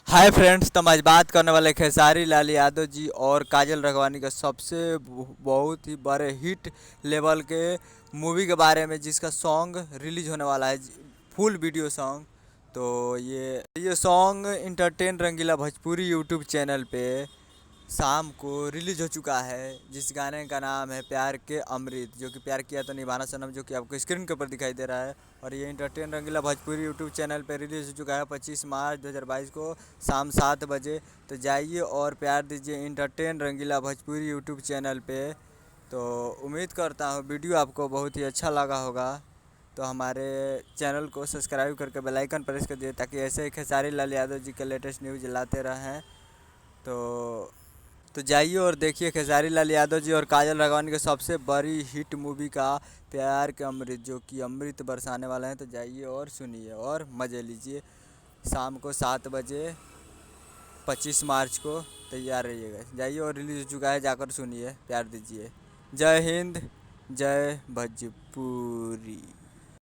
Hi friends, तो हम आज बात करने वाले खेसारी लाल यादव जी और काजल राघवानी का सबसे बहुत ही बड़े हिट लेवल के मूवी के बारे में, जिसका सॉन्ग रिलीज होने वाला है, फुल वीडियो सॉन्ग। तो ये सॉन्ग इंटरटेन रंगीला भोजपुरी यूट्यूब चैनल पे शाम को रिलीज हो चुका है, जिस गाने का नाम है प्यार के अमृत, जो कि प्यार किया तो निभाना सनम, जो कि आपको स्क्रीन के ऊपर दिखाई दे रहा है। और ये इंटरटेन रंगीला भोजपुरी यूट्यूब चैनल पे रिलीज हो चुका है 25 मार्च 2022 को शाम 7 बजे। तो जाइए और प्यार दीजिए इंटरटेन रंगीला भोजपुरी यूट्यूब चैनल पे। तो उम्मीद करता हूँ वीडियो आपको बहुत ही अच्छा लगा होगा। तो हमारे चैनल को सब्सक्राइब करके बेल आइकन प्रेस कर दिए, ताकि ऐसे ही खेसारी लाल यादव जी के लेटेस्ट न्यूज़ लाते रहें। तो तो जाइए और देखिए खेसारी लाल यादव जी और काजल राघवानी की सबसे बड़ी हिट मूवी का प्यार के अमृत, जो कि अमृत बरसाने वाला है। तो जाइए और सुनिए और मज़े लीजिए। शाम को 7 बजे 25 मार्च को तैयार रहिएगा। जाइए और रिलीज हो चुका है, जाकर सुनिए, प्यार दीजिए। जय हिंद, जय भोजपुरी।